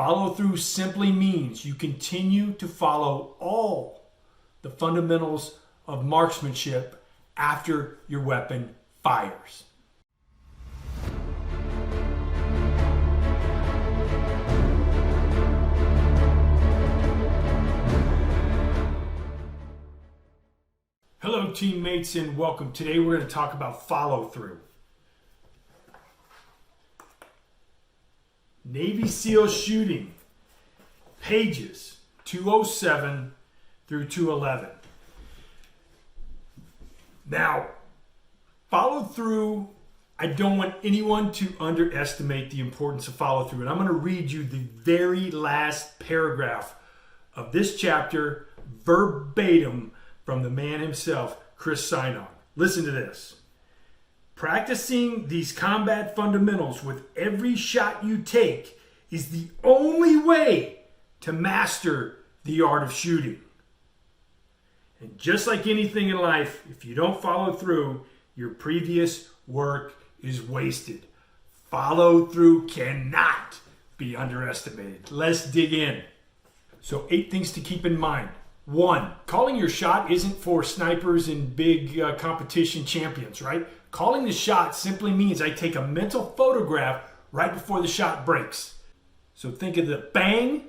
Follow through simply means you continue to follow all the fundamentals of marksmanship after your weapon fires. Hello teammates and welcome. Today we're going to talk about follow through. Navy SEAL shooting, pages 207 through 211. Now, follow through, I don't want anyone to underestimate the importance of follow through. And I'm going to read you the very last paragraph of this chapter verbatim from the man himself, Chris Sinon. Listen to this. Practicing these combat fundamentals with every shot you take is the only way to master the art of shooting. And just like anything in life, if you don't follow through, your previous work is wasted. Follow through cannot be underestimated. Let's dig in. So 8 things to keep in mind. 1, calling your shot isn't for snipers and big competition champions, right? Calling the shot simply means I take a mental photograph right before the shot breaks. So think of the bang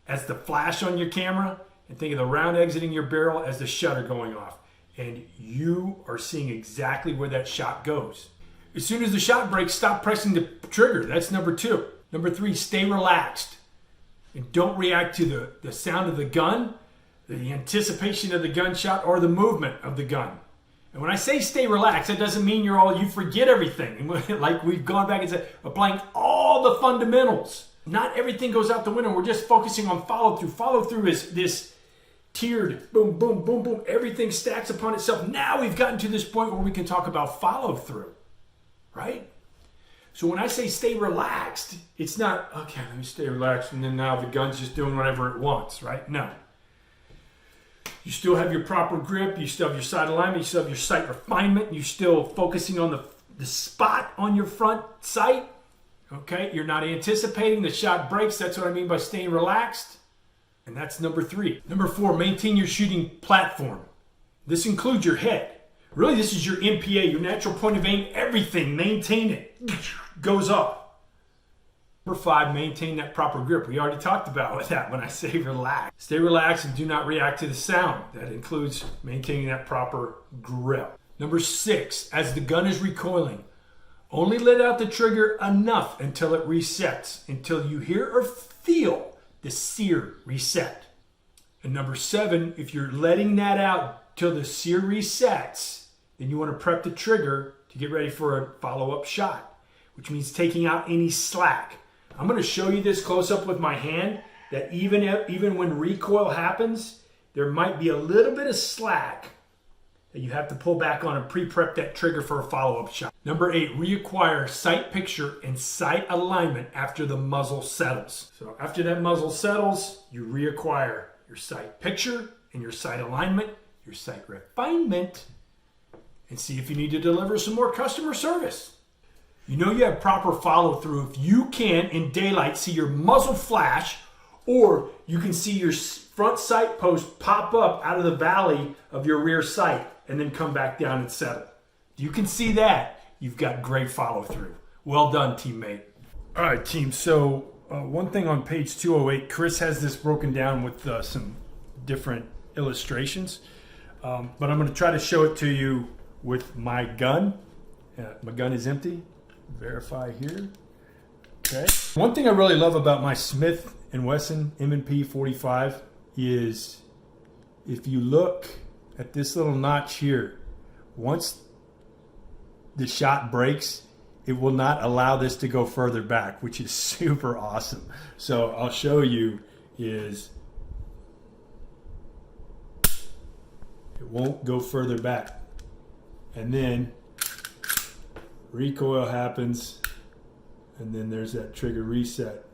as the flash on your camera, and think of the round exiting your barrel as the shutter going off. And you are seeing exactly where that shot goes. As soon as the shot breaks, stop pressing the trigger. That's number 2. Number 3, stay relaxed. And don't react to the sound of the gun, the anticipation of the gunshot, or the movement of the gun. And when I say stay relaxed, that doesn't mean you forget everything. Like we've gone back and said, applying all the fundamentals. Not everything goes out the window. We're just focusing on follow through. Follow through is this tiered, boom, boom, boom, boom. Everything stacks upon itself. Now we've gotten to this point where we can talk about follow through, right? So when I say stay relaxed, it's not, okay, let me stay relaxed and then now the gun's just doing whatever it wants, right? No. You still have your proper grip, you still have your sight alignment, you still have your sight refinement, you're still focusing on the spot on your front sight, okay? You're not anticipating the shot breaks. That's what I mean by staying relaxed. And that's number 3. Number 4, maintain your shooting platform. This includes your head. Really, this is your MPA, your natural point of aim, everything. Maintain it. Goes off. Number 5, maintain that proper grip. We already talked about that when I say relax. Stay relaxed and do not react to the sound. That includes maintaining that proper grip. Number 6, as the gun is recoiling, only let out the trigger enough until it resets, until you hear or feel the sear reset. And number 7, if you're letting that out till the sear resets, then you want to prep the trigger to get ready for a follow-up shot, which means taking out any slack. I'm going to show you this close up with my hand, that even when recoil happens, there might be a little bit of slack that you have to pull back on and pre-prep that trigger for a follow-up shot. Number 8, reacquire sight picture and sight alignment after the muzzle settles. So after that muzzle settles, you reacquire your sight picture and your sight alignment, your sight refinement, and see if you need to deliver some more customer service. You know you have proper follow through if you can in daylight see your muzzle flash, or you can see your front sight post pop up out of the valley of your rear sight and then come back down and settle. If you can see that, you've got great follow through. Well done, teammate. All right, team. So one thing on page 208, Chris has this broken down with some different illustrations, but I'm going to try to show it to you with my gun. My gun is empty. Verify here. Okay. One thing I really love about my Smith & Wesson M&P 45 is if you look at this little notch here, once the shot breaks, it will not allow this to go further back, which is super awesome. So I'll show you is it won't go further back. And then recoil happens, and then there's that trigger reset.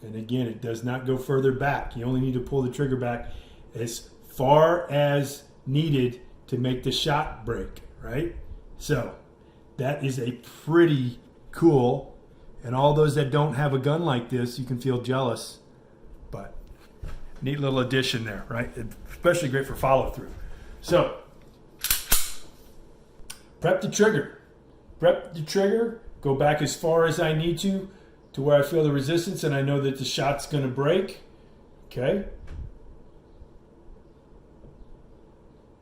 And again, it does not go further back. You only need to pull the trigger back as far as needed to make the shot break, right? So that is a pretty cool And all those that don't have a gun like this, you can feel jealous. But neat little addition there, right? Especially great for follow through. So, prep the trigger. Prep the trigger, go back as far as I need to where I feel the resistance and I know that the shot's going to break. Okay.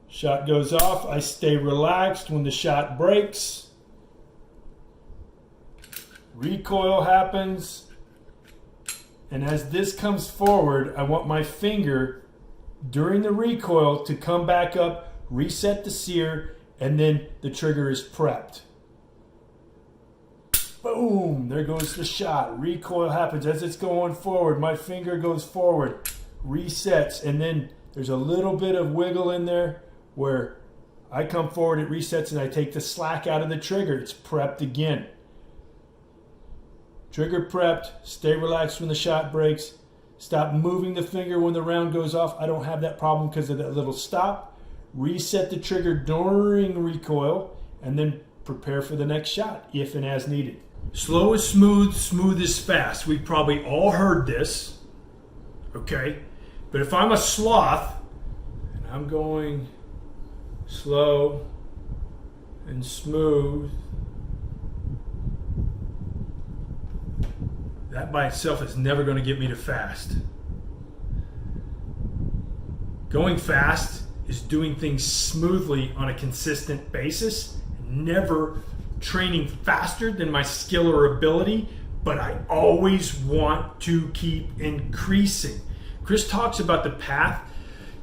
Shot goes off. I stay relaxed when the shot breaks. Recoil happens. And as this comes forward, I want my finger during the recoil to come back up, reset the sear, and then the trigger is prepped. Boom, there goes the shot. Recoil happens as it's going forward. My finger goes forward, resets, and then there's a little bit of wiggle in there where I come forward, it resets, and I take the slack out of the trigger. It's prepped again. Trigger prepped, stay relaxed when the shot breaks, stop moving the finger when the round goes off. I don't have that problem because of that little stop. Reset the trigger during recoil, and then prepare for the next shot if and as needed. Slow is smooth, smooth is fast. We've probably all heard this, okay? But if I'm a sloth and I'm going slow and smooth, that by itself is never going to get me to fast. Going fast is doing things smoothly on a consistent basis, never training faster than my skill or ability, but I always want to keep increasing. Chris talks about the path,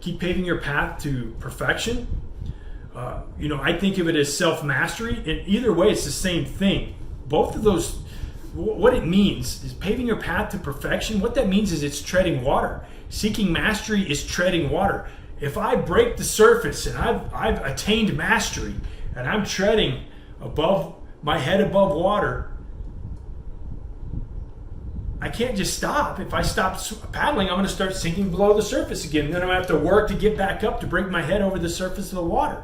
keep paving your path to perfection. I think of it as self-mastery, and either way it's the same thing. Both of those, what it means is paving your path to perfection. What that means is it's treading water. Seeking mastery is treading water. If I break the surface and I've attained mastery and I'm treading above my head above water, I can't just stop. If I stop paddling, I'm going to start sinking below the surface again. Then I'm going to have to work to get back up to break my head over the surface of the water.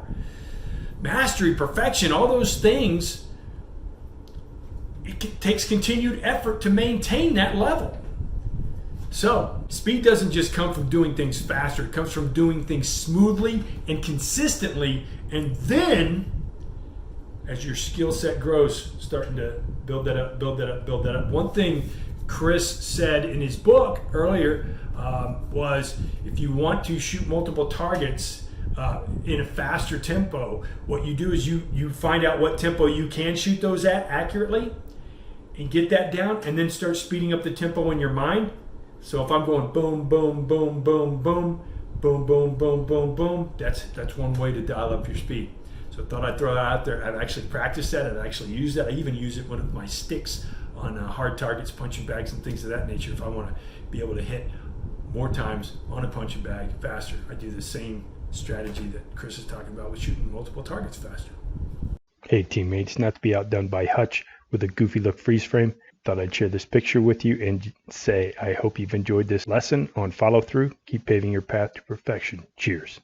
Mastery, perfection, all those things, it takes continued effort to maintain that level. So, speed doesn't just come from doing things faster. It comes from doing things smoothly and consistently, and then as your skill set grows, starting to build that up, build that up, build that up. One thing Chris said in his book earlier was if you want to shoot multiple targets in a faster tempo, what you do is you find out what tempo you can shoot those at accurately and get that down, and then start speeding up the tempo in your mind. So if I'm going boom, boom, boom, boom, boom, boom, boom, boom, boom, boom, that's one way to dial up your speed. So I thought I'd throw that out there. I've actually practiced that. I've actually used that. I even use it with my sticks on hard targets, punching bags, and things of that nature. If I want to be able to hit more times on a punching bag faster, I do the same strategy that Chris is talking about with shooting multiple targets faster. Hey teammates, not to be outdone by Hutch with a goofy look freeze frame, thought I'd share this picture with you and say I hope you've enjoyed this lesson on follow through. Keep paving your path to perfection. Cheers.